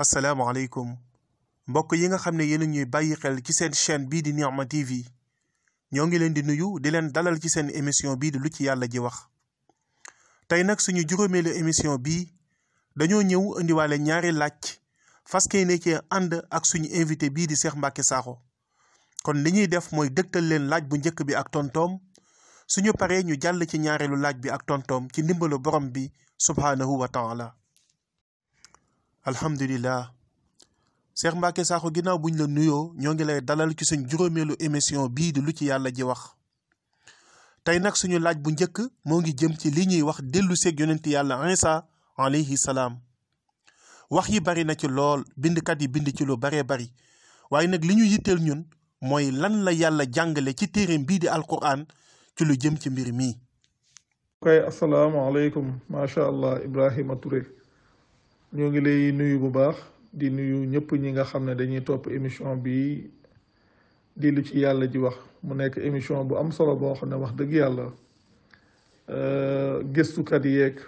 asalaamaaleykum mbokk yi nga xam ne yéen a ñuy bàyyi xel ci seen chaîne bii di Nihma TV ñoo ngi leen di nuyu di leen dalal ci seen émission bii di lu ci yàlla ji wax. tey nag suñu juróomeelu émission bii dañoo ñëw indiwaale ñaari laaj fas yéene cee ànd ak suñu invité bii di Cheikh Mbacké Sakho kon li ñuy def mooy dëgtal leen laaj bu njëkk bi ak tontoom suñu paree ñu jàll ci ñaareelu laaj bi ak tontoom ci ndimbalu borom bi subhaanahu wa taala. alhamdulillah Cheikh Mbacké Sakho ginnaaw buñ la nuyoo ñoo ngi lay dalal ci suñ juróomeelu émission bii di lu ci yàlla ji wax. tey nag suñu laaj bu njëkk moo ngi jëm ci li ñuy wax dellu seeg yonent yàlla Isa alayhi salaam. wax yi bari na ci lool bindkat yi bind ci lu baree bari waaye nag li ñu yitteel ñun mooy lan la yàlla jàngale ci téereem bii di alquran ci lu jëm ci mbir mii. kay asalaamaaleykum macha allah Ibrahima Touré ñoo ngi lay nuyu bu baax di nuyu ñëpp ñi nga xam ne dañuy topp émission bi di lu ci yàlla ji wax mu nekk émission bu am solo boo xam ne wax dëgg yàlla gëstukat yeeg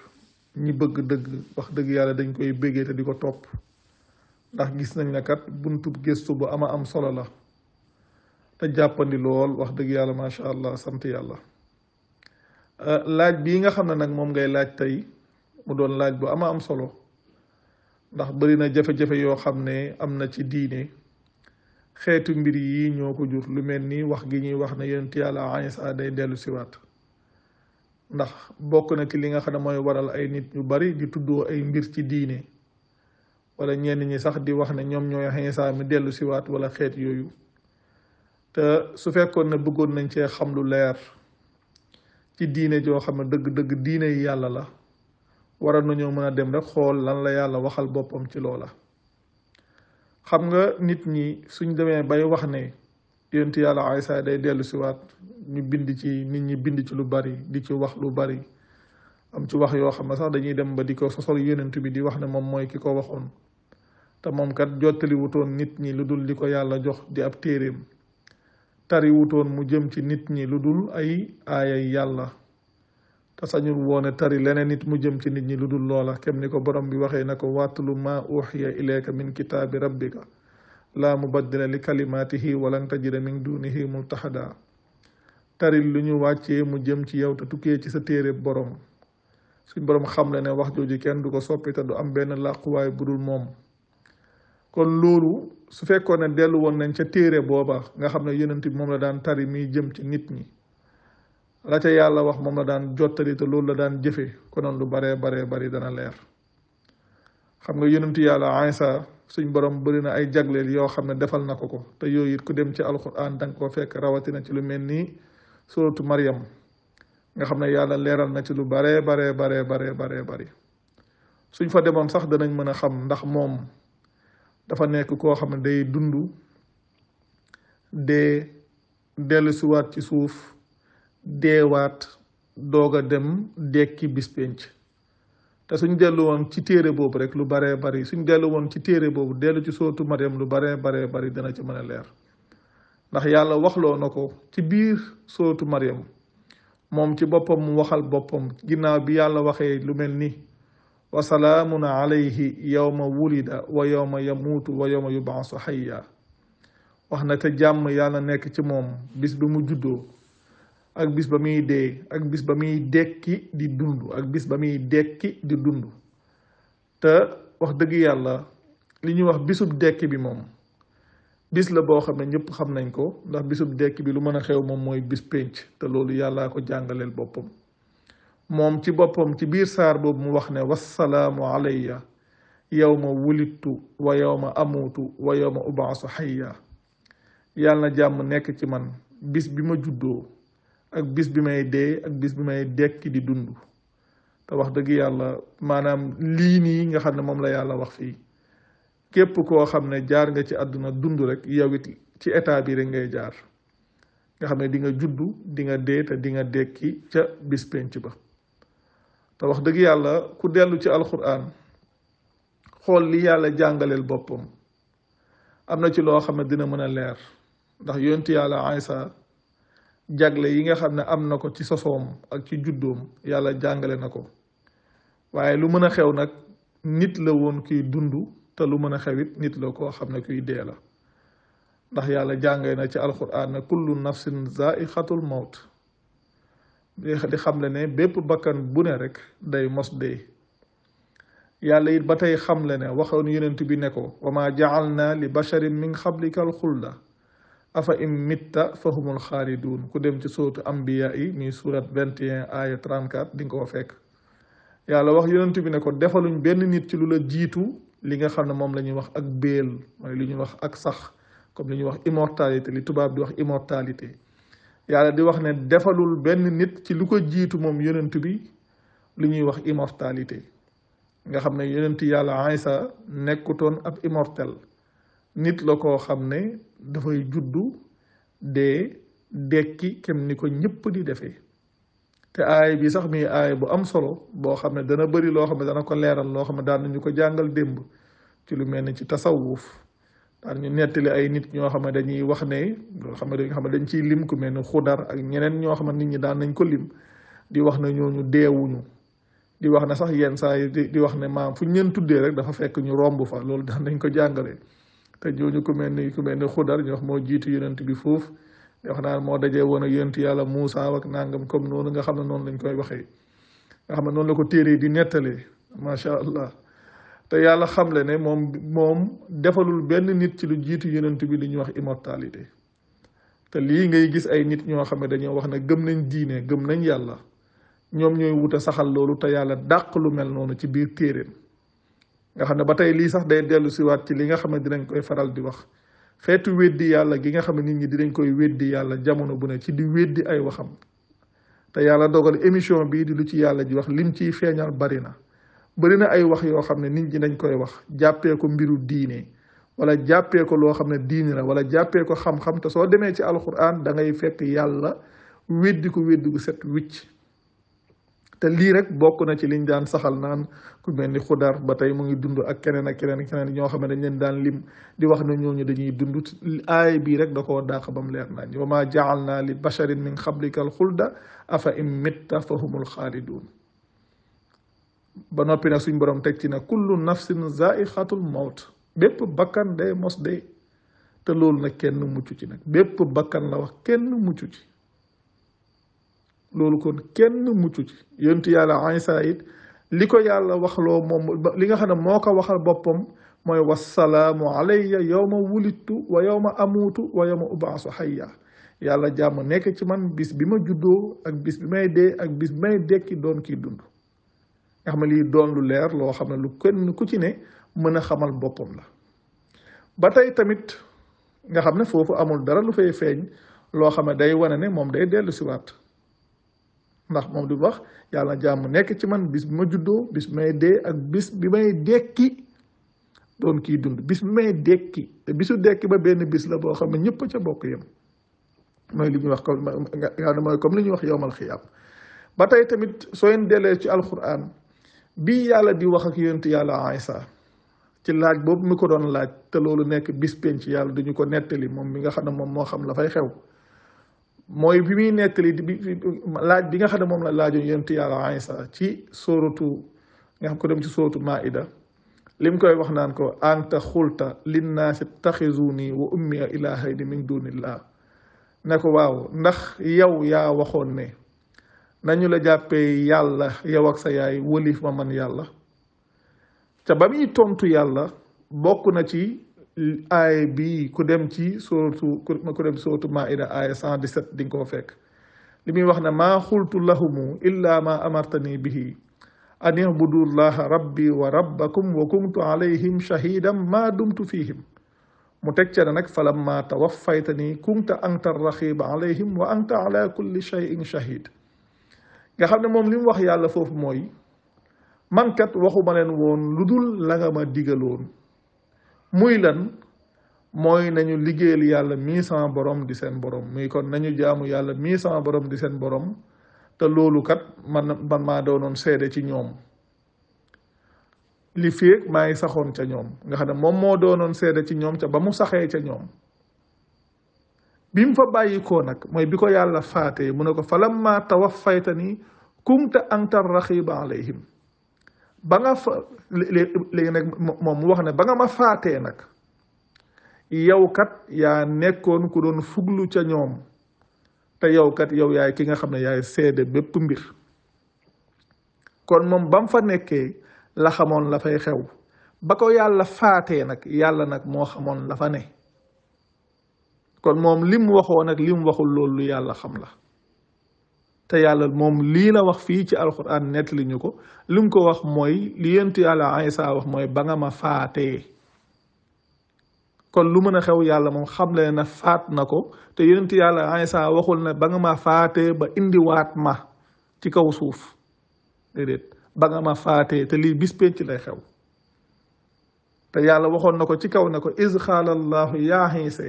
ñi bëgg dëgg wax dëgg yàlla dañ koy béggee te di ko topp ndax gis nañ ne kat buntub gëstu bu ama am solo la te jàppandi lool wax dëgg yàlla macha allah sant yàlla. laaj bii nga xam ne nag moom ngay laaj tey mu doon laaj bu ama am solo ndax bari na jafe-jafe yoo xam ne am na ci diine xeetu mbir yi ñoo ko jur lu mel ni wax gi ñuy wax ne yonent yàlla Isa day dellu siwaat ndax bokk na ci li nga xam ne mooy waral ay nit ñu bari di tuddoo ay mbir ci diine wala ñenn ñi sax di wax ne ñoom ñooy Isa mi dellu siwaat wala xeet yooyu te su fekkoon ne bëggoon nañ cee xam lu leer ci diine joo xam ne dëgg-dëgg diine yi yàlla la waroon nañoo mën a dem rek xool lan la yàlla waxal boppam ci loola. xam nga nit ñi suñ demee bay wax ne yonent yàlla Isa day dellu siwaat ñu bind ci nit ñi bind ci lu bari di ci wax lu bari am ci wax yoo xam ne sax dañuy dem ba di ko sosol yonent bi di wax ne moom mooy ki ko waxoon te moom kat jottali wutoon nit ñi lu dul li ko yàlla jox di ab téeréem tari wutoon mu jëm ci nit ñi lu dul ay aayay yàlla te sañul woone tari leneen nit mu jëm ci nit ñi lu dul loola kem ni ko borom bi waxee na ko watlu ma uxiya ilayka min kitaabi rabbika laa mubaddila li kalimaatihi walan tajida min dunihi multahada tari lu ñu wàccee mu jëm ci yow te tukkee ci sa téere borom suñ borom xam le ne wax jooju kenn du ko soppi te du am benn làquwaay bu dul moom. kon loolu su fekkoon ne dellu woon nañ ca téere booba nga xam ne yonent bi moom la daan tari mi jëm ci nit ñi la ca yàlla wax moom la daan jottali te loolu la daan jëfe konoon lu baree bari dana leer. xam nga yonent yàlla Isa suñ borom bëri na ay jagleel yoo xam ne defal na ko te yooyu it ku dem ci alquran danga ko fekk rawatina ci lu mel ni suratu Maryam nga xam ne yàlla leeral na ci lu baree bari suñ fa demoon sax danañ mën a xam ndax moom dafa nekk koo xam ne day dund dee dellusiwaat ci suuf deewaat doog a dem dekki bis penc te suñ dellu woon ci téere boobu rek lu baree bari suñ dellu woon ci téere boobu dellu ci sootu Maryam lu baree bari dana ci mën a leer ndax yàlla waxloo na ko ci biir sootu Maryam moom ci boppam mu waxal boppam ginnaaw bi yàlla waxee lu mel ni wa salaamun alayhi yawma wulida wa yawma yamuutu wa yawma yubaasu hayya wax na te jàmm yàlla nekk ci moom bis ba mu juddoo ak bis ba muy dee ak bis ba muy dekki di dund te wax dëgg yàlla li ñuy wax bisub dekki bi moom bis la boo xam ne ñëpp xam nañ ko ndax bisub dekki bi lu mën a xew moom mooy bis pénc te loolu yàllaa ko jàngaleel boppam moom ci boppam ci biir saar boobu mu wax ne wassalaamu alayya yawma wulidtu wa yawma amuutu wa yawma ubaasu hayya yàlla na jàmm nekk ci man bis bi ma juddoo ak bis bi may dee ak bis bi may dekki di dund te wax dëgg yàlla maanaam lii nii nga xam ne moom la yàlla wax fii képp koo xam ne jaar nga ci àdduna dund rek yow it ci état bi rek ngay jaar nga xam ne di nga juddu di nga dee te di nga dekki ca bis penc ba. te wax dëgg yàlla ku dellu ci alquran xool li yàlla jàngaleel boppam am na ci loo xam ne dina mën a leer ndax yonent yàlla Isa jagle yi nga xam ne am na ko ci sosoom ak ci juddoom yàlla jàngale na ko waaye lu mën a xew nag nit la woon kiy dund te lu mën a xewit nit la koo xam ne kuy dee la ndax yàlla jàngee na ci alquran ne kullu nafsin zaiqatul mawt di xam le ne bépp bakkan bu ne rek day mos dee yàlla it ba tey xam le ne waxoon yonent bi ne ko wa ma ja'alna li basharin min qablika al xulda afa in mitta fahumul xaalidun ku dem ci sootu ambiya yi muy surat 21 aya 34 di nga ko fekk yàlla wax yonent bi ne ko defaluñ benn nit ci lu la jiitu li nga xam ne moom la ñuy wax ak béel mooy li ñuy wax ak sax comme li ñuy wax immortalité li tubaab di wax immortalité yàlla di wax ne defalul benn nit ci lu ko jiitu moom yonent bi li ñuy wax immortalité nga xam ne yonent yàlla Isa nekkutoon ab immortel nit la koo xam ne dafay juddu dee dekki kem ni ko ñëpp di defee te aay bi sax muy aay bu am solo boo xam ne dana bëri loo xam ne dana ko leeral loo xam ne daan nañu ko jàngal démb ci lu mel ni ci tasawuf daan ñu nettali ay nit ñoo xam ne dañuy wax ne loo xam ne dañ ciy lim ku mel ni xudar ak ñeneen ñoo xam ne nit ñi daan nañ ko lim di wax ne ñooñu deewuñu di wax ne sax yenn saa yi di wax ne maam fu ñu leen tuddee rek dafa fekk ñu romb fa loolu daan nañ ko jàngale te ñooñu ku mel ni xudar ñu wax moo jiitu yonent bi foofu wax naan moo dajee woon ak yonent yàlla Muusa ak nangam comme noonu nga xam ne noonu lañ koy waxee nga xam ne noonu la ko téere di nettalee macha allah te yàlla xamle ne moom defalul benn nit ci lu jiitu yonent bi li ñuy wax immortalité te lii ngay gis ay nit ñoo xam ne dañoo wax ne gëm nañ diine gëm nañ yàlla ñoom ñooy wut a saxal loolu te yàlla dàq lu mel noonu ci biir téeréem nga xam ne ba tey lii sax day dellu siwaat ci li nga xam ne dinañ koy faral di wax xeetu weddi yàlla gi nga xam ne nit ñi dinañ koy weddi yàlla jamono bu ne ci di weddi ay waxam te yàlla dogal émission bii di lu ci yàlla ji wax lim ciy feeñal bari na ay wax yoo xam ne nit ñi dañ koy wax jàppee ko mbiru diine wala jàppee ko loo xam ne diine la wala jàppee ko xam-xam te soo demee ci alquran da ngay fekk yàlla weddi ko set wicc te lii rek bokk na ci liñ daan saxal naan ku mel ni xudar ba tey mu ngi dund ak keneen ñoo xam ne dañ leen daan lim di wax ne ñooñu dañuy dund aay bii rek da koo dàq ba mu leer nañ wa ma ja'alna li basharin min qablika al xulda afa in mitta fa humul xaalidun ba noppi nag suñ borom teg ci ne kullu nafsin zaiqatul mawt bépp bakkan day mos dee te loolu nag kenn mucc ci nag bépp bakkan la wax kenn mucc ci loolu kon kenn mucc ci yonent yàlla Isa it li ko yàlla waxloo moom li nga xam ne moo ko waxal boppam mooy wassalaamu alayya yawma wulidtu wa yawma amuutu wa yawma ubaasu hayya yàlla jàmm nekk ci man bis bi ma juddoo ak bis bi may dee ak bis bi may dekki doon kii dund nga xam ne lii doon lu leer loo xam ne lu kenn ku ci ne mën a xamal boppam la ba tey tamit nga xam ne foofu amul dara lu fay feeñ loo xam ne day wane ne moom day dellu siwaat ndax moom di wax yàlla jàmm nekk ci man bis bi ma juddoo bis bi may dee ak bis bi may dekki doon kii dund bis bi may dekki te bisu dekki ba benn bis la boo xam ne ñëpp ca bokk yem mooy li ñuy wax mooy comme li ñuy wax yowmal xiyaam ba tey tamit soo leen delee ci alquran bii yàlla di wax ak yonent yàlla Isa ci laaj boobu mi ko doon laaj te loolu nekk bis penc yàlla duñu ko nettali moom mi nga xam ne moom moo xam la fay xew mooy bi muy nettali laaj bi nga xam ne moom la laajoon yonent yàlla Isa ci sóoratu nga xam ko dem ci sóoratu Maida lim koy wax naan ko anta xulta linnaasi taxizuni wa ummiya ilaahayni min dunillah ne ko waaw ndax yow yaa waxoon ne nañu la jàppee yàlla yow ak sa yaay wëlif ma man yàlla te ba muy tontu yàlla bokk na ci aay bi ku dem ci sóoratu Maida aaya 117 di nga ko fekk li muy wax ne maa xultu lahumu illa ma amartani bihi an ibudu llaha rabbi wa rabbakum wa kuntu alayhim shahidan ma dumtu fihim mu teg ca ne nag falamma tawaffaytani kunta anta raxiba alayhim wa anta ala kulli shay'in shahid nga xam ne moom li mu wax yàlla foofu mooy man kat waxuma leen woon lu dul la nga ma digaloon muy lan mooy nañu liggéeyal yàlla mii sama borom di seen borom muy kon nañu jaamu yàlla mii sama borom di seen borom te loolu kat man maa doonoon seede ci ñoom li féeg maa ngi saxoon ca ñoom nga xam ne moom moo doonoon seede ci ñoom ca ba mu saxee ca ñoom bi mu fa bàyyikoo nag mooy bi ko yàlla faatee mu ne ko falamma tawaffaytani kunta anta raxiba alayhim ba nga fa léegi nag moom mu wax ne ba nga ma faatee nag yow kat yaa nekkoon ku doon fuglu ca ñoom te yow kat yow yaay ki nga xam ne yaay seede bépp mbir kon moom ba mu fa nekkee la xamoon la fay xew ba ko yàlla faatee nag yàlla nag moo xamoon la fa ne kon moom lim waxoon ak lim waxul loolu lu yàlla xam la te yàlla moom lii la wax fii ci alxuraan nettali ñu ko lim ko wax mooy li yonent yàlla Aysa wax mooy ba nga ma faatee kon lu mën a xew yàlla moom xam le na faat na ko te yonent yàlla Aysa waxul ne ba nga ma faatee ba indiwaat ma ci kaw suuf déedéet ba nga ma faatee te lii bis penc lay xew te yàlla waxoon na ko ci kaw ne ko iz qaala allahu yaa Iisa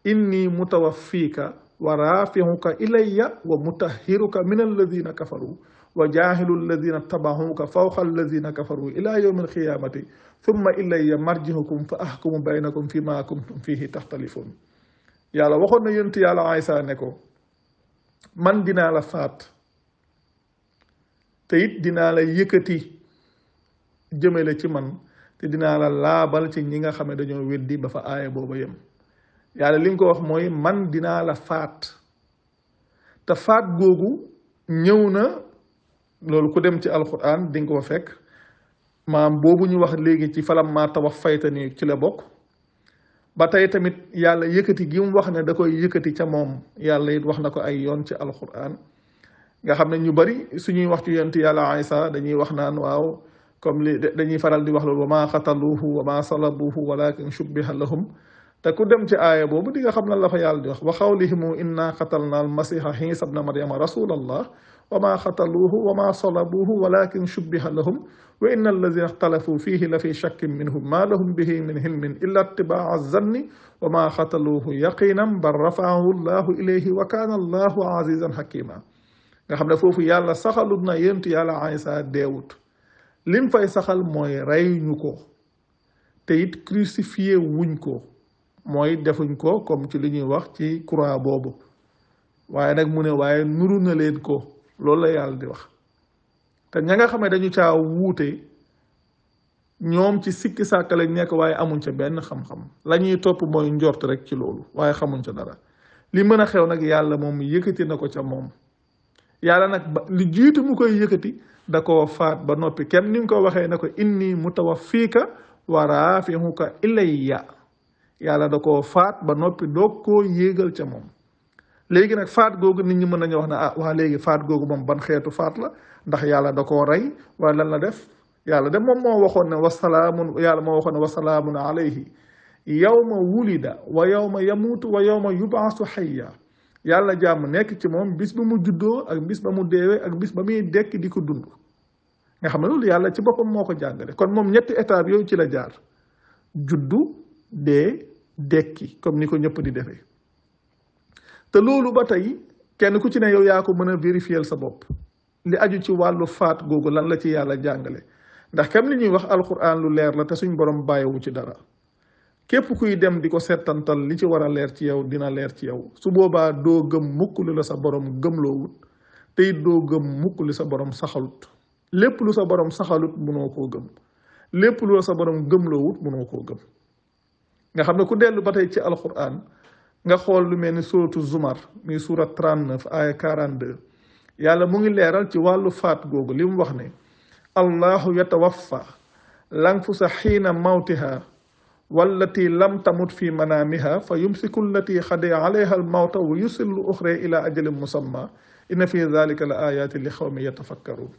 inni mutawaffiika wa raafi'uka ilayya wa mutahhiruka min alladina kafaru wa jaahilu alladina tabahuka fawqa alladina kafaru ila yawmi alqiyamati thumma ilayya marji'ukum fa ahkumu baynakum fi ma kuntum fihi taxtalifun yàlla waxoon na yonent yàlla Aysa ne ko man dinaa la faat te it dinaa la yëkkati jëmale ci man te dinaa la laabal ci ñi nga xam ne dañoo weddi ba fa aaya booba yem yàlla li nga ko wax mooy man dinaa la faat te faat googu ñëw na loolu ku dem ci alquran di nga ko fekk maam boobu ñu wax léegi ci falam maa tawaffaytanii ci la bokk ba tey tamit yàlla yëkkati gi mu wax ne da koy yëkkati ca moom yàlla it wax na ko ay yoon ci alquran nga xam ne ñu bari suñuy wax ci yonent yàlla Aysa dañuy wax naan waaw comme li dañuy faral di wax loolu wa maa xataluuhu wa maa salabuuhu walakin shubbiha lahum te ku dem ci aaya boobu di nga xam lan la fa yàlla di wax wa qawlihimu inna qatalna almasiha Iisa bna maryama rasulallah wa maa xataluuhu wa maa salabuuhu walakin shubbiha lahum wa inna alladina ixtalafu fihi la fi shakkin minhum ma lahum bihi min hilmin illa ittibaa zanni wa maa xataluuhu yaqinan bal rafaahu llahu ilayhi wa kaana allahu azizan hakima nga xam ne foofu yàlla saxalut na yonent yàlla Aysa deewut lim fay saxal mooy rey ñu ko te it crucifié wuñ ko mooy defuñ ko comme ci li ñuy wax ci croix boobu waaye nag mu ne waaye nuru na leen ko loolu la yàlla di wax te ña nga xam ne dañu caa wuute ñoom ci sikki sàkk lañ nekk waaye amuñ ca benn xam-xam la ñuy topp mooy njort rek ci loolu waaye xamuñ ca dara li mën a xew nag yàlla moom yëkkati na ko ca moom yàlla nag ba li jiitu mu koy yëkkati da koo faat ba noppi kenn ni nga ko waxee ne ko inni mutawaffiika wa raafi'uka ilayya yàlla da koo faat ba noppi doog koo yéegal ca moom léegi nag faat googu nit ñi mën nañu wax ne ah waa léegi faat googu moom ban xeetu faat la ndax yàlla da koo rey waaye lan la def yàlla de moom moo waxoon ne wasalaamun yàlla moo waxoon ne wasalaamun alayhi yawma wulida wa yawma yamuutu wa yawma yubaasu hayya yàlla jàmm nekk ci moom bis ba mu juddoo ak bis ba mu deewee ak bis ba muy dekk di ko dund nga xam ne loolu yàlla ci boppam moo ko jàngale kon moom ñetti étape yooyu ci la jaar juddu dee dekki comme ni ko ñëpp di defee te loolu ba tey kenn ku ci ne yow yaa ko mën a vérifier sa bopp li aju ci wàllu faat googu lan la ci yàlla jàngale ndax kam li ñuy wax alquran lu leer la te suñ borom bàyyiwu ci dara képp kuy dem di ko settantal li ci war a leer ci yow dina leer ci yow su boobaa doo gëm mukk lu la sa borom gëmloowut te it doo gëm mukk lu sa borom saxalut lépp lu sa borom saxalut munoo koo gëm lépp lu la sa borom gëmloowut munoo koo gëm nga xam ne ku dellu ba tey ci alquran nga xool lu mel ni suratu zumar muy surat 39 aya 42 yàlla mu ngi leeral ci wàllu faat googu li mu wax ne allahu yatawaffa lanfusa xiina mawtiha wallati lam tamut fi manaamiha fa yumsiku allati xade alayha almawta wa yusillu uxra ila ajalin musamma inna fi dalika la ayatin li xawmi yatafakkarun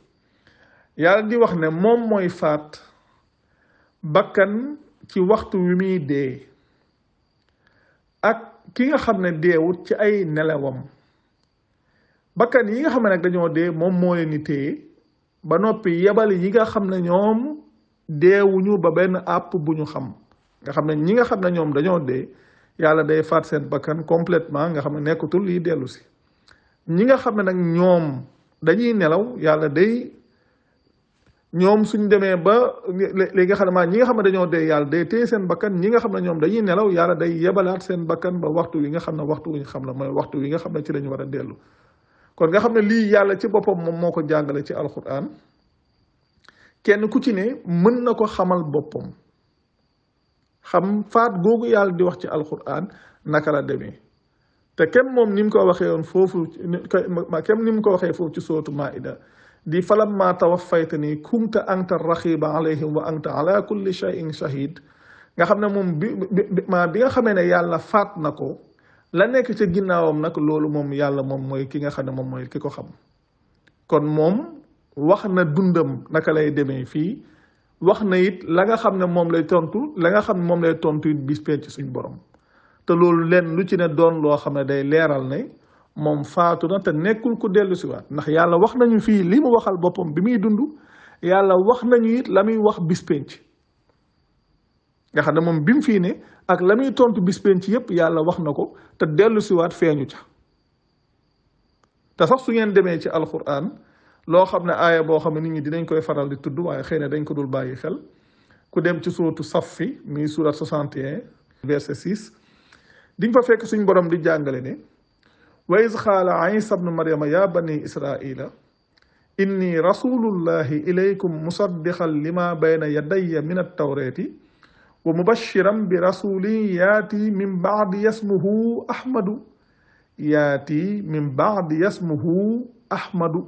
yàlla di wax ne moom mooy faat bakkan ci waxtu wi muy dee ak ki nga xam ne deewut ci ay nelawam bakkan yi nga xam ne nag dañoo dee moom moo leen di téye ba noppi yebal yi nga xam ne ñoom deewuñu ba benn àpp bu ñu xam nga xam ne ñi nga xam ne ñoom dañoo dee yàlla day faat seen bakkan complètement nga xam ne nekkatul lii dellu si ñi nga xam ne nag ñoom dañuy nelaw yàlla day ñoom suñ demee ba léegi nga xam ne ñi nga xam ne dañoo dee yàlla day téye seen bakkan ñi nga xam ne ñoom dañuy nelaw yàlla day yebalaat seen bakkan ba waxtu wi nga xam ne waxtu wi ñu xam la mooy waxtu wi nga xam ne ci lañu war a dellu kon nga xam ne lii yàlla ci boppam moom moo ko jàngale ci alquran kenn ku ci ne mën na ko xamal boppam xam faat googu yàlla di wax ci alquran naka la demee te kem moom ni mu ko waxee woon foofu kem ni mu ko waxee foofu ci sootu maida di falamma tawaffaytani kunta anta raqiba alayhim wa anta ala kulli shay'in shahid nga xam ne moom bi nga xamee ne yàlla faat na ko la nekk ca ginnaawam nag loolu moom yàlla moom mooy ki nga xam ne moom mooy ki ko xam kon moom wax na dundam naka lay demee fii wax na it la nga xam ne moom lay tontu la nga xam ne moom lay tontu it bis penc suñ borom te loolu leen lu ci ne doon loo xam ne day leeral ne moom faatu na te nekkul ku dellu si waat ndax yàlla wax nañu fii li mu waxal boppam bi muy dund yàlla wax nañu it la muy wax bis penc nga xam ne moom bi mu fii ne ak la muy tontu bis penc yépp yàlla wax na ko te dellu si waat feeñu ca te sax su ngeen demee ci alquran loo xam ne aaya boo xam ne nit ñi dinañ koy faral di tudd waaye xëy na dañ ko dul bàyyi xel ku dem ci suuratu Saffi mi surat 61 verset 6 di nga fa fekk suñ borom di jàngale ne wa iz qaala Iisa bnu Maryama ya bani israila inni rasulullahi ilaykum musaddiqan lima bayna yadayya min attawrati wa mubashiran bi rasulin yaati min baadi yasmuhu ahmadu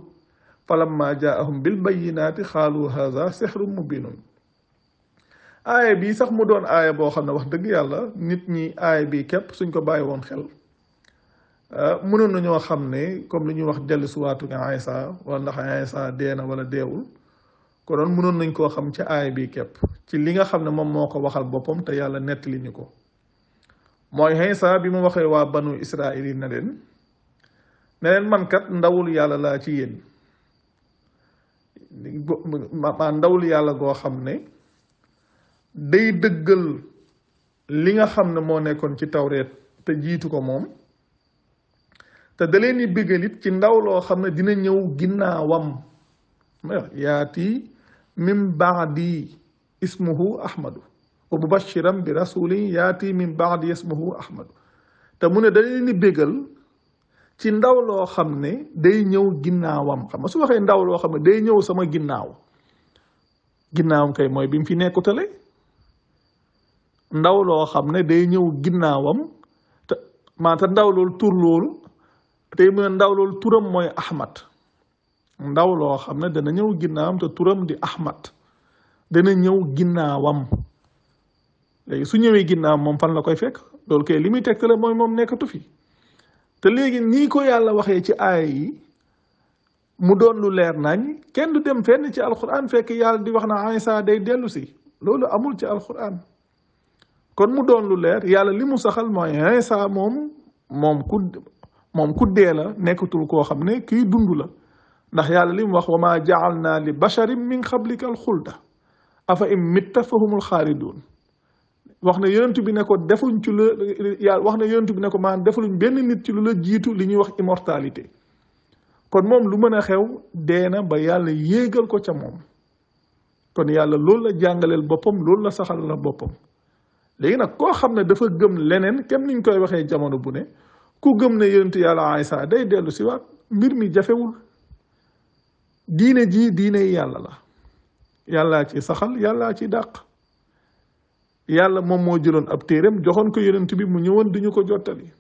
falamma jaahum bilbayinati xaalu haza sihrun mubinun aaya bii sax mu doon aaya boo xam ne wax dëgg yàlla nit ñi aaya bii képp suñ ko bàyyi woon xel mënoon nañoo xam ne comme li ñuy wax dellu suwaatu nga Iisa wala ndax Iisa dee na wala deewul konoon mënoon nañ koo xam ci aaya bii képp ci li nga xam ne moom moo ko waxal boppam te yàlla nettali ñu ko mooy Iisa bi mu waxee waa banu Israil yi ne leen man kat ndawul yàlla laa ci yéen ndawul yàlla goo xam ne day dëggal li nga xam ne moo nekkoon ci tawreet te jiitu ko moom te da leen di bégal it ci ndaw loo xam ne dina ñëw ginnaawam yaati min baadi ismuhu ahmadu wa mubashiran bi rasulin yaati min baadi ismuhu ahmadu te mu ne da leen di bégal ci ndaw loo xam ne day ñëw ginnaawam xam nga su waxee ndaw loo xam ne day ñëw sama ginnaawam kay mooy bi mu fi nekkutale ndaw loo xam ne day ñëw ginnaawam te maanaam ndaw loolu tur loolu tey mu ne ndaw loolu turam mooy Ahmad ndaw loo xam ne dana ñëw ginnaawam te turam di Ahmad dana ñëw ginnaawam léegi su ñëwee ginnaawam moom fan la koy fekk loolu kay li muy tegtale mooy moom nekkatu fi te léegi nii ko yàlla waxee ci aaya yi mu doon lu leer nañ kenn du dem fenn ci alquran fekk yàlla di wax na Iisa day dellu si loolu amul ci alquran kon mu doon lu leer yàlla li mu saxal mooy Iisa moom ku dee la nekkatul koo xam ne kii dund la ndax yàlla li mu wax wa maa ja'alnaa li basharin min qablika al-xulda afa in mitta fa humul xaaliduun wax na yonent bi ne ko defuñ ci la yàlla wax na yonent bi ne ko maanaam defaluñ benn nit ci lu la jiitu li ñuy wax immortalité kon moom lu mën a xew dee na ba yàlla yéegal ko ca moom kon yàlla loolu la jàngaleel boppam loolu la saxal la boppam léegi nag koo xam ne dafa gëm leneen kenn niñ koy waxee jamono bu ne ku gëm ne yonent yàlla Iisa day dellu si waat mbir mi jafewul diine ji diine yàlla la yàllaa ci saxal yàllaa ci dàq yàlla moom moo jëloon ab téereem joxoon ko yonent bi mu ñëwoon di ñu ko jottali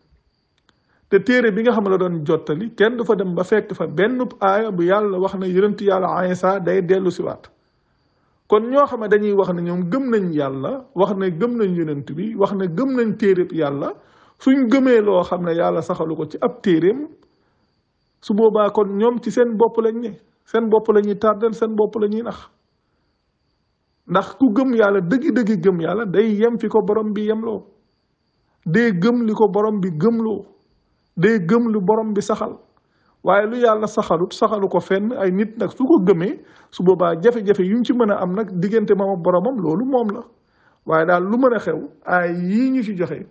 te téere bi nga xam ne la doon jottali kenn du fa dem ba fekk fa benn aaya bu yàlla wax ne yonent yàlla Iisa day dellu si waat kon ñoo xam ne dañuy wax ne ñoom gëm nañ yàlla wax ne gëm nañ yonent bi wax ne gëm nañ téereb yàlla suñ gëmee loo xam ne yàlla saxalu ko ci ab téereem su boobaa kon ñoom ci seen bopp lañ ne seen bopp la ñuy tàrdal seen bopp la ñuy nax ndax ku gëm yàlla dëggi-dëggi gëm yàlla day yem fi ko borom bi yemloo day gëm li ko borom bi gëmloo day gëm lu borom bi saxal waaye lu yàlla saxalu ko fenn ay nit nag su ko gëmee su boobaa jafe-jafe yu ñu ci mën a am nag diggante moom ak boromam loolu moom la waaye daal lu mën a xew ay yii ñu ci joxe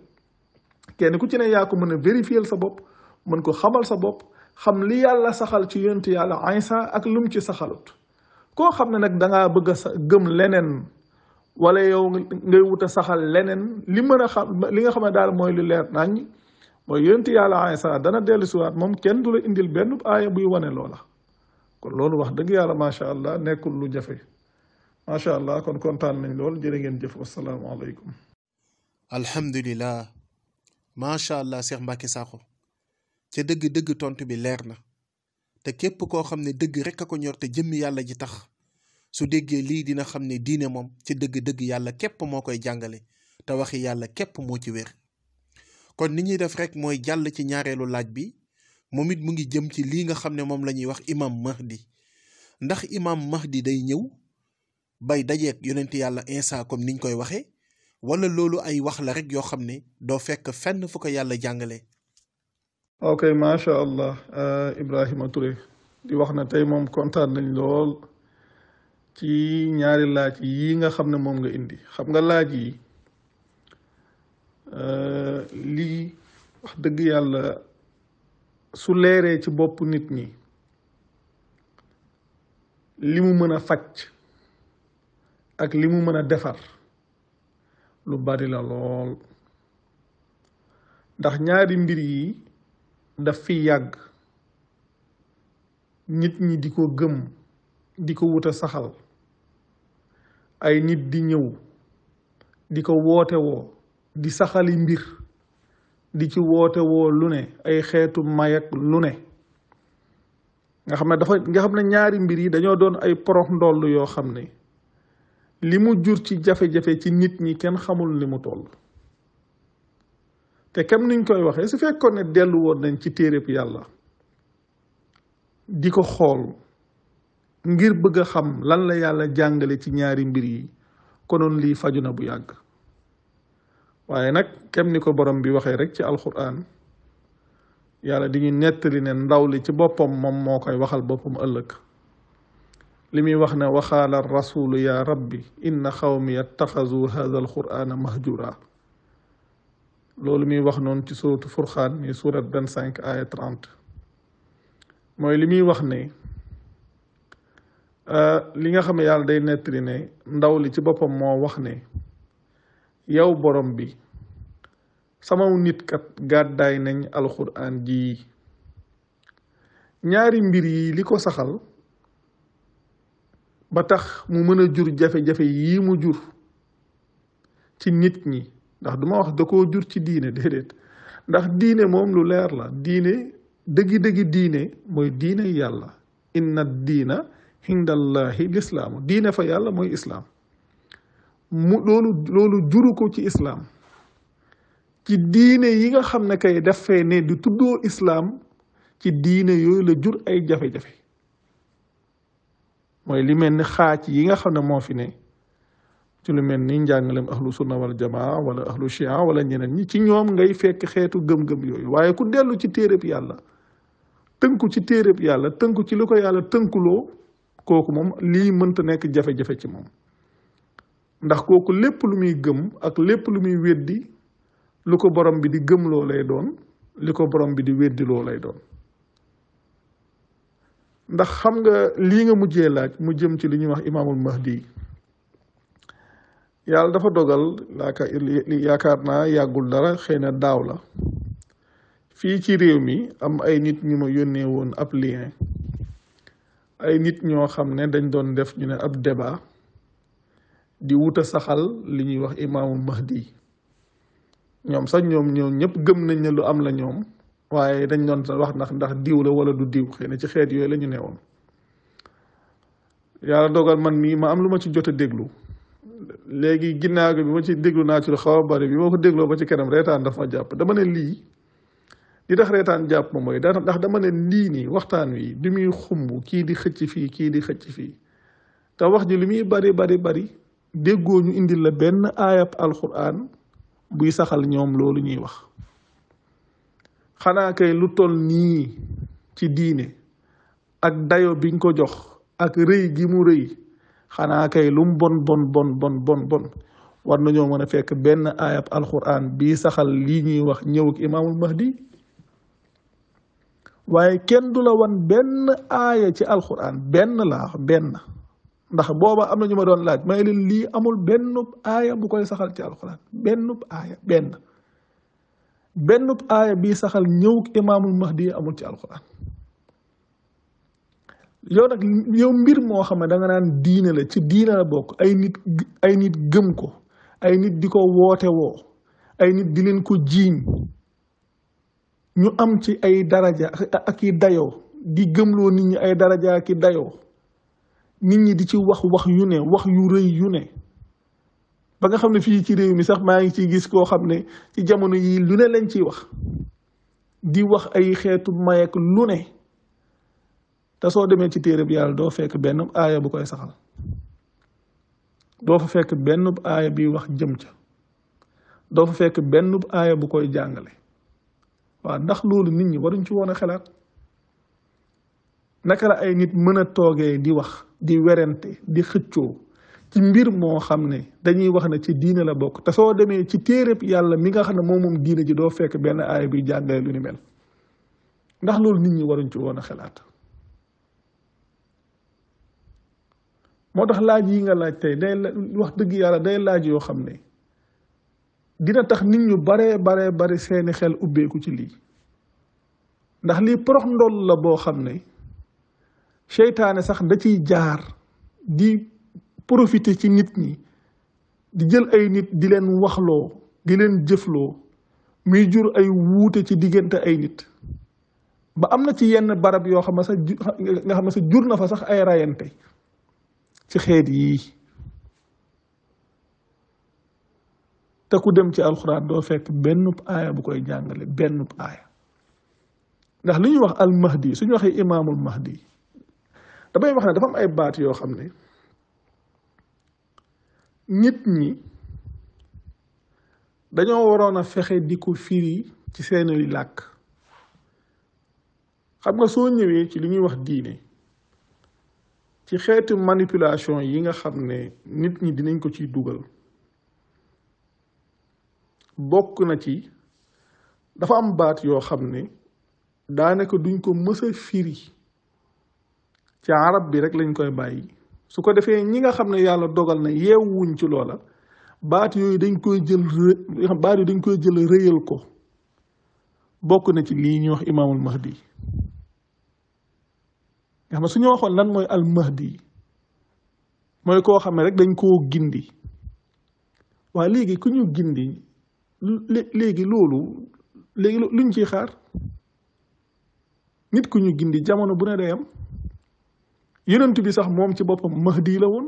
kenn ku ci ne yaa ko mën a vérifier sa bopp mën ko xamal sa bopp xam li yàlla saxal ci yonent yàlla Iisa ak lu mu ci saxalut koo xam ne nag dangaa bëgg a gëm leneen wala yow ngay wut a saxal leneen li mën a xam li nga xam ne daal mooy lu leer nañ mooy yonent yàlla Iisa dana dellu siwaat moom kenn du la indil benn aaya buy wane loola kon loolu wax dëgg yàlla macha allah nekkul lu jafe macha allah kon kontaan nañ lool jërë ngeen jëf wasalaamaaleykum. alhamdulilah macha allah Cheikh Mbacké Sakho ca dëgg-dëgg tontu bi leer na te képp koo xam ne dëgg rek a ko ñor te jëmmi yàlla ji tax su déggee lii dina xam ne diine moom ci dëgg-dëgg yàlla képp moo koy jàngale te waxi yàlla képp moo ci wér. kon ni ñuy def rek mooy jàll ci ñaareelu laaj bi moom it mu ngi jëm ci lii nga xam ne moom la ñuy wax imam mahdi ndax imam mahdi day ñëw bay dajeek yonent yàlla Isa comme niñ koy waxee wala loolu ay wax la rek yoo xam ne doo fekk fenn fu ko yàlla jàngalee. ok macha allah Ibrahima Touré di wax na tey moom kontaan nañ lool ci ñaari laaj yi nga xam ne moom nga indi xam nga laaj yi lii wax dëgg yàlla su leeree ci bopp nit ñi li mu mën a faj ak li mu mën a defar lu bari la lool ndax ñaari mbir yi daf fi yàgg nit ñi di ko gëm di ko wut a saxal ay nit di ñëw di ko woote woo di saxali mbir di ci woote woo lu ne ay xeetu mayak lu ne nga xam ne ñaari mbir yi dañoo doon ay porox ndoll yoo xam ne li mu jur ci jafe-jafe ci nit ñi kenn xamul li mu toll te kem niñ koy waxee su fekkoon ne dellu woon nañ ci téereb yàlla di ko xool ngir bëgg a xam lan la yàlla jàngale ci ñaari mbir yi konoon lii faju na bu yàgg waaye nag kem ni ko borom bi waxee rek ci alquran yàlla di ñu nettali ne ndaw li ci boppam moom moo koy waxal boppam ëllëg li muy wax ne waxaala rasulu ya rabbi inna xawmi yattaxazu hada alqurana mahjura loolu muy wax noonu ci suratu furxaan mi surat 25 aya 30 mooy li muy wax ne li nga xam ne yàlla day nettali ne ndaw li ci boppam moo wax ne yow borom bi sama nit kat gàddaay nañ alxuraan ji ñaari mbir yi li ko saxal ba tax mu mën a jur jafe-jafe yii mu jur ci nit ñi ndax duma wax da koo jur ci diine déedéet ndax diine moom lu leer la diine dëggi-dëggi diine mooy diine yàlla inna diina hindallahi lislaamu diine fa yàlla mooy islaam loolu juru ko ci islaam ci diine yi nga xam ne kay daf fee ne di tuddoo islaam ci diine yooyu la jur ay jafe-jafe mooy li mel ni xaaj yi nga xam ne moo fi ne ci lu mel ni njàngalem ahlu sunna wal jamaa wala ahlu chia wala ñeneen ñi ci ñoom ngay fekk xeetu gëm-gëm yooyu waaye ku dellu ci téereb yàlla tënku ci téereb yàlla tënku ci li ko yàlla tënkuloo kooku moom lii mënta nekk jafe-jafe ci moom ndax kooku lépp lu muy gëm ak lépp lu muy weddi lu ko borom bi di gëmloo lay doon li ko borom bi di weddiloo lay doon ndax xam nga lii nga mujjee laaj mu jëm ci li ñuy wax imaamul mahdi yàlla dafa dogal yaakaar naa yàggul dara xëy na daaw la fii ci réew mi am ay nit ñu ma yónnee woon ab lien ay nit ñoo xam ne dañ doon def ñu ne ab débat di wuta saxal li ñuy wax imaamul mahdi ñoom sax ñoom ñëpp gëm nañ ne lu am la ñoom waaye dañ doon wax ndax diw la wala du diw xëy na ci xeet yooyu la ñu newoon yàlla dogal man mii ma am lu ma ci jot a déglu léegi ginnaaw bi ma ci déglu naa ci lu xaw a bari bi ma ko dégloo ba ci kanam reetaan daf ma jàpp dama ne lii li tax reetaan jàpp ma mooy ndax dama ne lii nii waxtaan wi di muy xumb kii di xëcc fii kii di xëcc fii te wax ji li muy bari déggoo ñu indil la benn aayab alxuraan buy saxal ñoom loolu ñuy wax xanaa kay lu toll nii ci diine ak dayo biñ ko jox ak rëy gi mu rëy xanaa kay lu mu bon war nañoo mën a fekk benn aayab alxuraan bii saxal lii ñuy wax ñëw ak imaamul mahdi waaye kenn du la wan benn aaya ci alxuraan benn ndax booba am na ñu ma doon laaj may leen lii amul benn aaya bu koy saxal ci alxuraan benn aaya bii saxal ñëw imaamul mahdi amul ci alxuraan yow nag yow mbir moo xam ne da nga naan diine la ci diine la bokk ay nit gëm ko ay nit di ko woote woo ay nit di leen ko jiiñ ñu am ci ay daraja ak i dayoo di gëmloo nit ñi ay daraja ak i dayoo nit ñi di ci wax yu ne wax yu rëy yu ne ba nga xam ne fii ci réew mi sax maa ngi ciy gis koo xam ne ci jamono yii lu ne lañ ciy wax di wax ay xeetu mayek lu ne te soo demee ci téere bi yàlla doo fekk benn aaya bu koy saxal doo fa fekk benn aaya bi wax jëm ca doo fa fekk benn aaya bu koy jàngale waaw ndax loolu nit ñi waruñ ci woon a xalaat naka la ay nit mën a toogee di wax di werante di xëccoo ci mbir moo xam ne dañuy wax ne ci diine la bokk te soo demee ci téereb yàlla mi nga xam ne moom diine ji doo fekk benn aaya bi jàngale lu ni mel ndax loolu nit ñi waruñ ci woon a xalaat moo tax laaj yi nga laaj tey day wax dëgg yàlla day laaj yoo xam ne dina tax nit ñu bare seeni xel ubbeeku ci lii ndax lii porox ndoll la boo xam ne seytaane sax da ciy jaar di profiter ci nit ñi di jël ay nit di leen waxloo di leen jëfloo muy jur ay wuute ci diggante ay nit ba am na ci yenn barab yoo xam ne sax nga xam ne sax jur na fa sax ay rayante ci xeet yii te ku dem ci alxuraan doo fekk benn aaya bu koy jàngale benn aaya ndax li ñuy wax al mahdi suñu waxee imaamul mahdi damay wax ne dafa am ay baat yoo xam ne nit ñi dañoo waroon a fexe di ko firi ci seeni làkk xam nga soo ñëwee ci li ñuy wax diine ci xeetu manipulation yi nga xam ne nit ñi dinañ ko ciy dugal bokk na ci dafa am baat yoo xam ne daanaka duñ ko mës a firi ci arab bi rek lañ koy bàyyi su ko defee ñi nga xam ne yàlla dogal na yeewuñ ci loola baat yooyu dañ koy jël rëyal ko bokk na ci lii ñuy wax imaamul mahdi nga xam ne su ñu waxoon lan mooy al mahdi mooy koo xam ne rek dañ koo gindi waaye léegi ku ñu gindi léegi luñ ciy xaar nit ku ñu gindi jamono bu ne day am yonent bi sax moom ci boppam mahdi la woon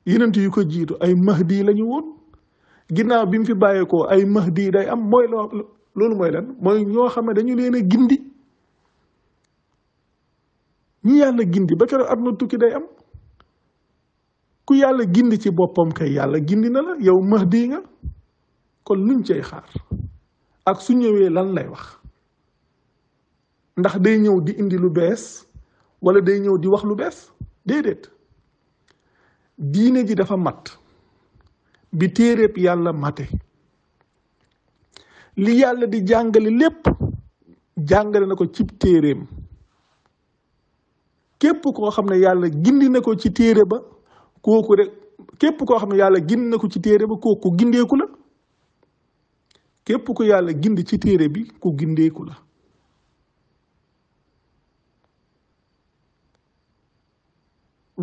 yonent yu ko jiitu ay mahdi la ñu woon ginnaaw bi mu fi bàyyeekoo ay mahdi day am mooy loolu mooy lan mooy ñoo xam ne dañu leen a gindi ñi yàlla gindi ba keroog àdduna tukki day am ku yàlla gindi ci boppam kay yàlla gindi na la yow mahdi nga kon luñ cay xaar ak su ñëwee lan lay wax ndax day ñëw di indi lu bees wala day ñëw di wax lu bees déedéet diine ji dafa mat bi téeréeb yàlla mate li yàlla di jàngale lépp jàngale na ko ci téeréem képp koo xam ne yàlla gindi na ko ci téere ba kooku rek képp koo xam ne yàlla gindi na ko ci téere ba kooku gindeeku la képp ku yàlla gindi ci téere bi ku gindeeku la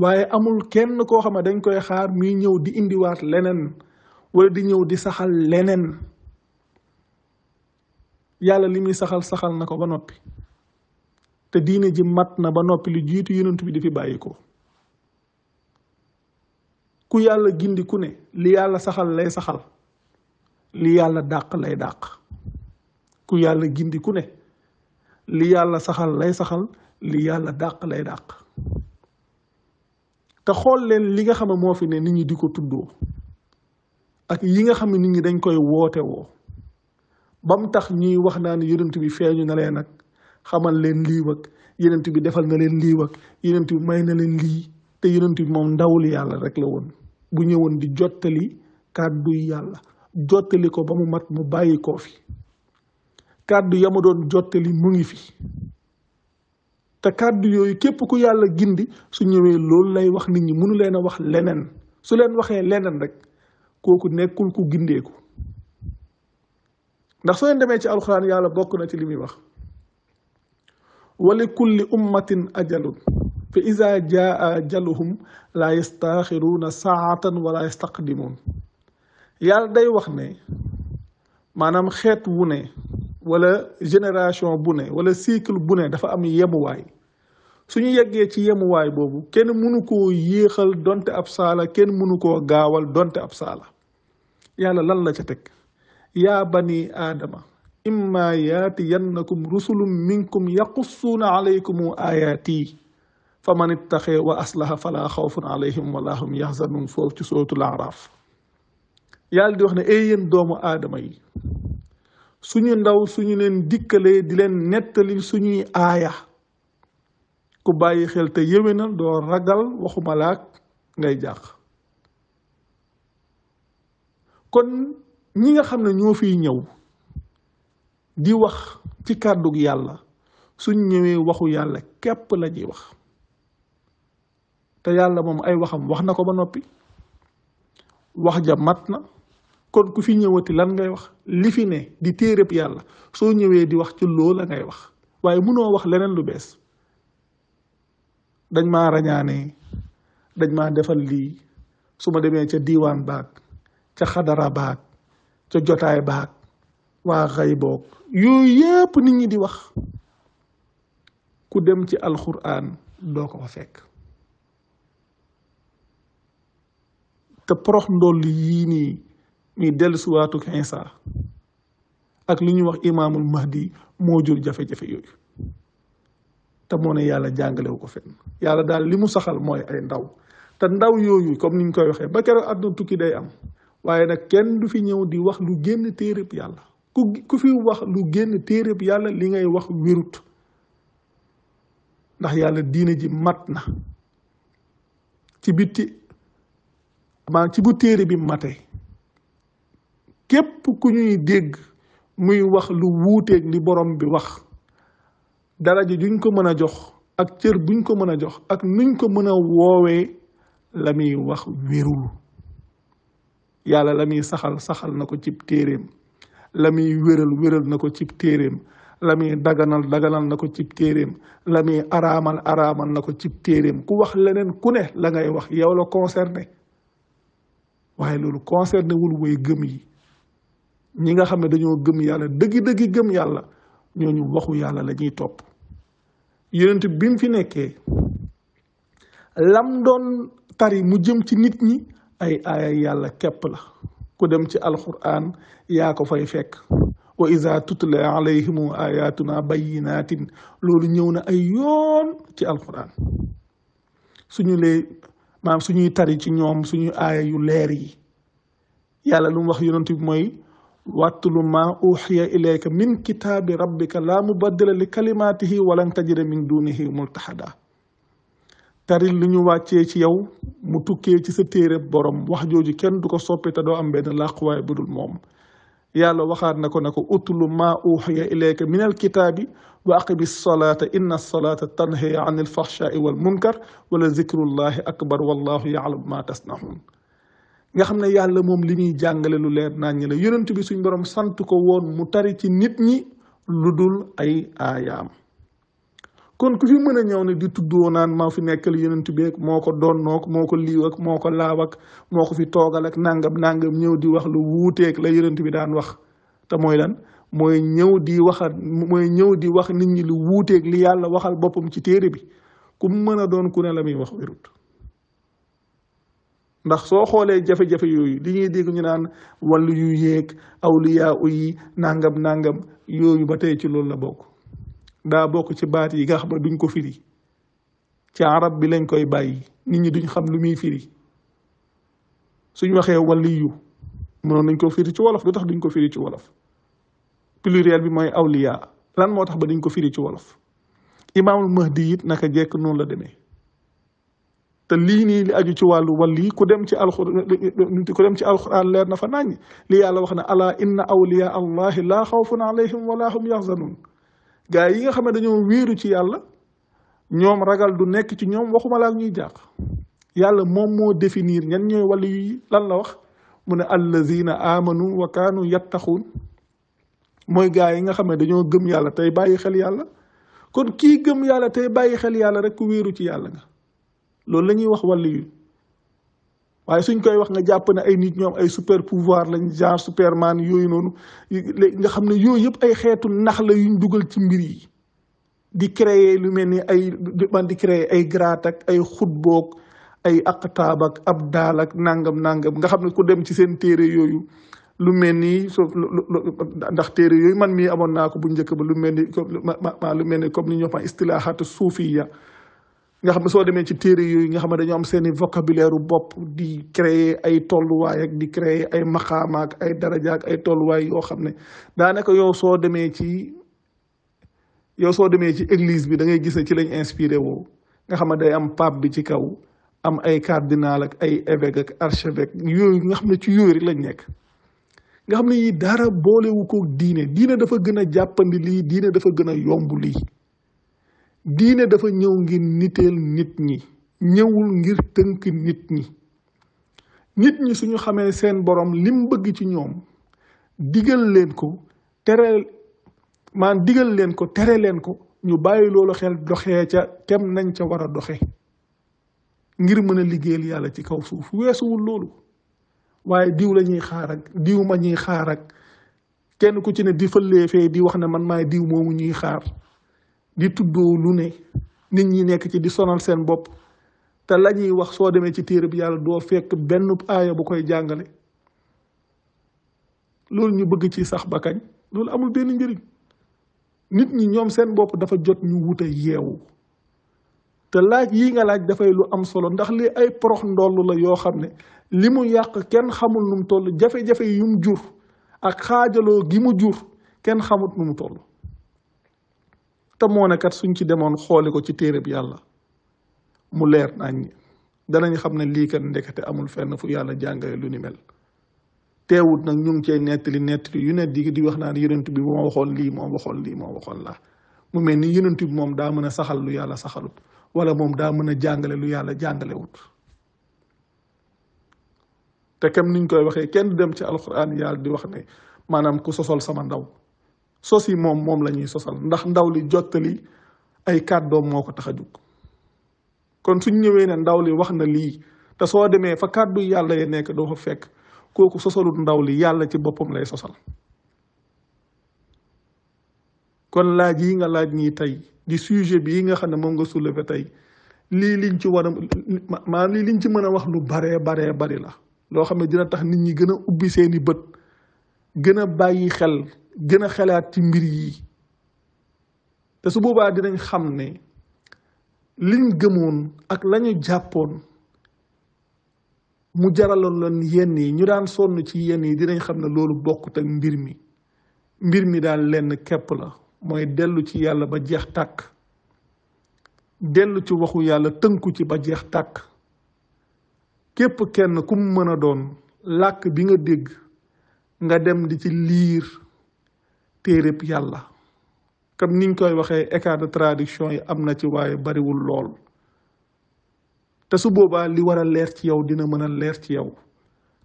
waaye amul kenn koo xam ne dañ koy xaar muy ñëw di indiwaat leneen wala di ñëw di saxal leneen yàlla li muy saxal na ko ba noppi te diine ji mat na ba noppi lu jiitu yonent bi di fi bàyyi ko ku yàlla gindi ku ne li yàlla saxal lay saxal li yàlla dàq lay dàq ku yàlla gindi ku ne li yàlla saxal lay saxal li yàlla dàq lay dàq te xool leen li nga xam ne moo fi ne nit ñi di ko tuddoo ak yi nga xam ne nit ñi dañ koy woote woo ba mu tax ñuy wax naa ne yonent bi feeñu na leen ak xamal leen lii wak yonent bi defal na leen lii wak yonent bi may na leen lii te yonent bi moom ndawul yàlla rek la woon bu ñëwoon di jottali kàddu yàlla jottali ko ba mu mat mu bàyyi koo fi kàddu ya ma doon jottali mu ngi fi te kàddu yooyu képp ku yàlla gindi su ñëwee loolu lay wax nit ñi mënu leen a wax leneen su leen waxee leneen rek kooku nekkul ku gindeeku ndax soo leen demee ci alxuraan yàlla bokk na ci li muy wax wali kulli ummatin ajalun fa iza jaa ajaluhum la yastaxiruuna saatan wala yastaqdimuun yàlla day wax ne maanaam xeet wu ne wala génération bu ne wala cycle bu ne dafa am yemuwaay suñu yeggee ci yemuwaay boobu kenn mënu koo yéexal donte ab saala kenn mënu koo gaawal donte ab saala yàlla lan la ca teg yaa bani aadama imma yaatiyannakum rusulum minkum yaqussuuna alaykum ayaati fa man ittaxee wa aslaha fala xawfun alayhim wala hum yaxzanun foofu ci suratul Araaf yàlla di wax ne ay yéen doomu aadama yi suñu ndaw suñu leen dikkalee di leen nettali suñuy aaya ku bàyyi xel te yéwénal doo ragal waxuma laak ngay jàq kon ñi nga xam ne ñoo fiy ñëw di wax ci kàddug yàlla suñ ñëwee waxu yàlla képp la ñuy wax te yàlla moom ay waxam wax na ko ba noppi wax ja mat na kon ku fi ñëwati lan ngay wax li fi ne di téereb yàlla soo ñëwee di wax ci loola ngay wax waaye mënoo wax leneen lu bees dañ maa rañaane dañ maa defal lii su ma demee ca diiwaan baag ca xadara baag ca jotaay baag waa xay boog yooyu yépp nit ñi di wax ku dem ci alxuraan doo ko fa fekk te porox ndoll yii nii muy dellusiwaatu Iisaa ak li ñuy wax imaamul mahdi moo jur jafe-jafe yooyu te moo ne yàlla jàngalewu ko fenn yàlla daal li mu saxal mooy ay ndaw te ndaw yooyu comme ni ñu koy waxee ba keroog àdduna tukki day am waaye nag kenn du fi ñëw di wax lu génn téereb yàlla ku fi wax lu génn téereb yàlla li ngay wax wérut ndax yàlla diine ji mat na ci bitti maa ci bu téere bi mate képp ku ñuy dégg muy wax lu wuuteeg li borom bi wax daraja juñ ko mën a jox ak cër buñ ko mën a jox ak nuñ ko mën a woowee la muy wax wérul yàlla la muy saxal na ko cib téeréem la muy wéral na ko cib téeréem la muy daganal na ko cib téeréem la muy araamal na ko cib téeréem ku wax leneen ku ne la ngay wax yow la concerné waaye loolu concerné wul way gëm yi ñi nga xam ne dañoo gëm yàlla dëggi gëm yàlla ñooñu waxu yàlla la ñuy topp yonent bi mu fi nekkee lam doon tari mu jëm ci nit ñi ay aaya yàlla képp la ku dem ci alquran yaa ko fay fekk wa iza tutla alayhimu ayatuna bayyinatin loolu ñëw na ay yoon ci alquran suñuy tari ci ñoom suñu aaya yu leer yi yàlla lu mu wax yonent bi mooy watlu ma uxiya ilayka min kitaabi rabbika laa mubaddila li kalimaatihi walan tajida min dunihi multahada tari lu ñu wàccee ci yow mu tukkee ci sa téere borom wax jooju kenn du ko soppi te doo am benn làquwaay bu dul moom yàlla waxaat na ko utlu ma uxiya ilayka min alkitaabi wa aqimi solata inna solata tanhi an alfahshai wal munkar wala zikrullahi akbar wallahu yaalamu ma tasnahun nga xam ne yàlla moom li muy jàngale lu leer nañ la yonent bi suñ borom sant ko woon mu tari ci nit ñi lu dul ay aayaam kon ku fi mën a ñëw ne di tuddoo naan maa fi nekkal yonent bi ak moo ko donnook moo ko liiw ak moo ko laaw ak moo ko fi toogal ak nangam ñëw di wax lu wuuteeg la yonent bi daan wax te mooy lan mooy ñëw di wax nit ñi lu wuuteeg li yàlla waxal boppam ci téere bi ku mën a doon ku ne la muy wax wérut ndax soo xoolee jafe-jafe yooyu li ñuy dégg ñu naan wàllu yu yéeg awliyaa yi nangam yooyu ba tey ci loolu la bokk daa bokk ci baat yi nga xam ne duñ ko firi ci arab bi lañ koy bàyyi nit ñi duñ xam lu muy firi suñ waxee waliyu mënoon nañ ko firi ci wolof lu tax duñ ko firi ci wolof pluriel bi mooy awliyaa lan moo tax ba duñ ko firi ci wolof imaamul mahdi it naka jekk noonu la demee te lii nii li aju ci wàllu wali ku dem ci alxuraan leer na fa nañ li yàlla wax ne ala inna awliya allahi laa xawfun alayhim wala hum yaxzanun gaa yi nga xam ne dañoo wéeru ci yàlla ñoom ragal du nekk ci ñoom waxuma laa ñuy jàq yàlla moom moo définir ñan ñooy wali yi lan la wax mu ne allazina amanu wa kaanu yattaquun mooy gaa yi nga xam ne dañoo gëm yàlla tey bàyyi xel yàlla kon kii gëm yàlla tey bàyyi xel yàlla rek ku wéeru ci yàlla nga loolu la ñuy wax wàllu yu waaye suñ koy wax nga jàpp ne ay nit ñoom ay super pouvoir lañ genre superman yooyu noonu nga xam ne yooyu yëpp ay xeetu nax la yuñ dugal ci mbir yi di créer lu mel ni ay man di créer ay graat ak ay xutboog ay aqtaab ak abdaal ak nangam nga xam ne ku dem ci seen téere yooyu lu mel ni ndax téere yooyu man mii amoon naa ko bu njëkk ba lu mel ni comme ni ñoo xam istilaahaatu suufiya nga xam ne soo demee ci téere yooyu nga xam ne dañoo am seeni vocabulaire u bopp di créer ay tolluwaay ak di créer ay maqaama ak ay daraja ak ay tolluwaay yoo xam ne daanaka yow soo demee ci église bi da ngay gis ne ci lañ inspiré woo nga xam ne day am pape bi ci kaw am ay cardinal ak ay évêque ak archevêque yooyu nga xam ne ci yooyu rek lañ nekk nga xam ne yi dara boolewu ko diine dafa gën a jàppandi lii diine dafa gën a yomb lii diine dafa ñëw ngir niteel nit ñi ñëwul ngir tënk nit ñi suñu xamee seen borom lim bëgg ci ñoom digal leen ko tere leen ko ñu bàyyi loolu xel doxee ca kem nañ ca war a doxe ngir mën a liggéeyal yàlla ci kaw suuf weesuwul loolu waaye diw la ñuy xaar ak diw ma ñuy xaar ak kenn ku ci ne di fëlee fee di wax ne man maay diw moomu ñuy xaar di tuddoo lu ne nit ñi nekk ci di sonal seen bopp te la ñuy wax soo demee ci téere bi yàlla doo fekk benn aaya bu koy jàngale loolu ñu bëgg ci sax ba kañ loolu amul benn njëriñ nit ñi ñoom seen bopp dafa jot ñu wute yeewu te laaj yi nga laaj dafay lu am solo ndax li ay porox ndoll la yoo xam ne li mu yàq kenn xamul nu mu toll jafe-jafe yi mu jur ak xaajaloo gi mu jur kenn xamut nu mu toll te moo ne kat suñ ci demoon xooli ko ci téere bi yàlla mu leer nañ danañ xam ne lii kat ndekete amul fenn fu yàlla jàngale lu ni mel teewut nag ñu ngi cay nettali yu ne di wax naan yonent bi moo waxoon lii moo waxoon laa mu mel ni yonent bi moom daa mën a saxal lu yàlla saxalut wala moom daa mën a jàngale lu yàlla jàngalewut te kem niñ koy waxee kenn dem ci alxuraan yàlla di wax ne maanaam ku sosol sama ndaw sos yi moom la ñuy sosal ndax ndaw li jottali ay kàddoom moo ko tax a jóg kon suñ ñëwee ne ndaw li wax na lii te soo demee fa kàddu yàlla ya nekk doo fa fekk kooku sosalut ndaw li yàlla ci boppam lay sosal kon laaj yi nga laaj nii tey di sujet bi yi nga xam ne moom nga soulevé tey lii liñ ci war a maanaam lii liñ ci mën a wax lu baree bari la loo xam ne dina tax nit ñi gën a ubbi seeni bët gën a bàyyi xel gën a xelaat ci mbir yi te su boobaa dinañ xam ne liñ gëmoon ak lañu jàppoon mu jaraloon leen yenn yi ñu daan sonn ci yenn yi dinañ xam ne loolu bokkut ak mbir mi daal lenn képp la mooy dellu ci yàlla ba jeex tàkk dellu ci waxu yàlla tënku ci ba jeex tàkk képp kenn ku mu mën a doon làkk bi nga dégg nga dem di ci liir téereb yàlla comme niñ koy waxee écart de traduction yi am na ci waaye bariwul lool te su boobaa li war a leer ci yow dina mën a leer ci yow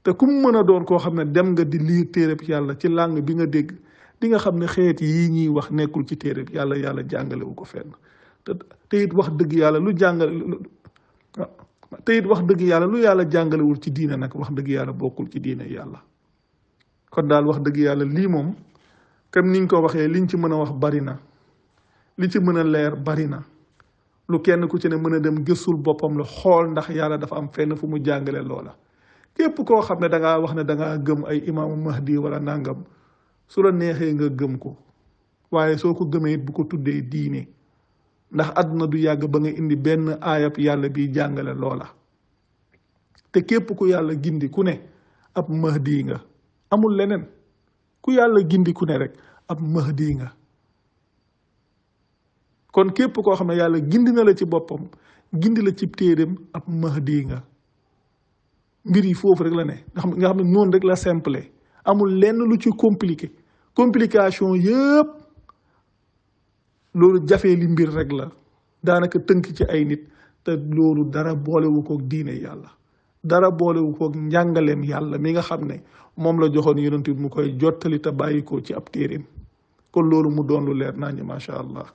te ku mu mën a doon koo xam ne dem nga di liir téereb yàlla ci langue bi nga dégg di nga xam ne xeet yii ñuy wax nekkul ci téereb yàlla jàngalewu ko fenn te it wax dëgg yàlla lu yàlla jàngalewul ci diine nag wax dëgg yàlla bokkul ci diine yàlla kon daal wax dëgg yàlla lii moom comme niñ ko waxee liñ ci mën a wax bari na li ci mën a leer bari na lu kenn ku ci ne mën a dem gëstul boppam la xool ndax yàlla dafa am fenn fu mu jàngale loola képp koo xam ne dangaa wax ne dangaa gëm ay imaamu mahdi wala nangam su la neexee nga gëm ko waaye soo ko gëmee it bu ko tuddee diine ndax àdduna du yàgg ba nga indi benn aayab yàlla bi jàngale loola te képp ku yàlla gindi ku ne ab mahdi nga amul leneen ku yàlla gindi ku ne rek ab mahdi nga kon képp koo xam ne yàlla gindi na la ci boppam gindi la ci téereem ab mahdi nga mbir yi foofu rek la ne nga xam ne noonu rek la simple amul lenn lu ci complication yëpp loolu jafee li mbir rek la daanaka tënk ci ay nit te loolu dara boolewu koog diine yàlla dara boolewu koog njàngaleem yàlla mi nga xam ne moom la joxoon yonent bi mu koy jottali te bàyyi ko ci ab téereem kon loolu mu doon lu leer naa ñu macha allah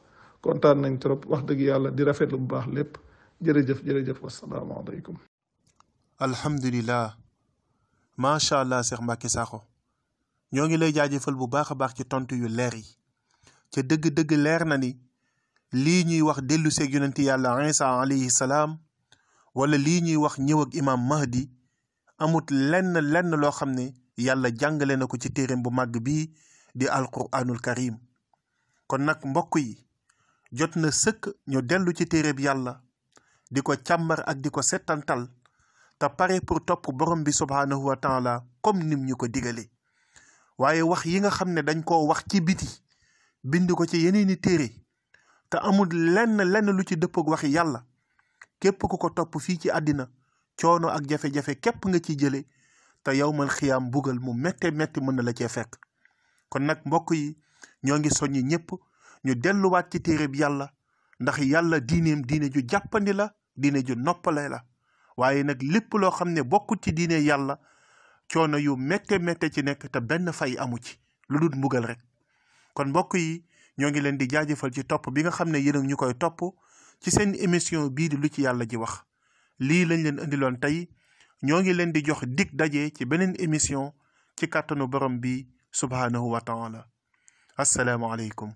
kontaan nañ trop wax dëgg yàlla di rafetlu bu baax lépp jërëjëf wasalaamaaleykum. alhamdulilah macha allah Cheikh Mbacké Sakho ñoo ngi lay jaajëfal bu baax a baax ci tontu yu leer yi ca dëgg-dëgg leer na ni lii ñuy wax dellu seeg yonenti yàlla Isa alayhi salaam wala lii ñuy wax ñëw ak imam Mahdi amut lenn loo xam ne yàlla jàngale na ko ci téeréem bu màgg bii di alquranul karim. kon nag mbokk yi jot na sëkk ñu dellu ci téeréb yàlla di ko càmbar ak di ko settantal te pare pour topp borom bi subhaanahu wa taala comme nim ñu ko digale waaye wax yi nga xam ne dañ koo wax ci biti bind ko ci yeneeni téere te amul lenn lu ci dëpp ak waxi yàlla képp ku ko topp fii ci àddina coono ak jafe-jafe képp nga ciy jële te yawmal xiyaam bugal mu métte métti mën na la cee fekk. kon nag mbokk yi ñoo ngi soññi ñëpp ñu delluwaat ci téere bi yàlla ndax yàlla diineem diine ju jàppandi la diine ju noppale la waaye nag lépp loo xam ne bokkut ci diine yàlla coono yu métte ci nekk te benn fay amu ci lu dul mbugal rek. kon mbokk yi ñoo ngi leen di jaajëfal ci topp bi nga xam ne yéen ñu koy topp ci seen émission bii di lu ci yàlla ji wax lii lañ leen indiloon tey ñoo ngi leen di jox dig daje ci beneen émission ci kàttanu borom bi subhaanahu wa taala assalaamu aleykum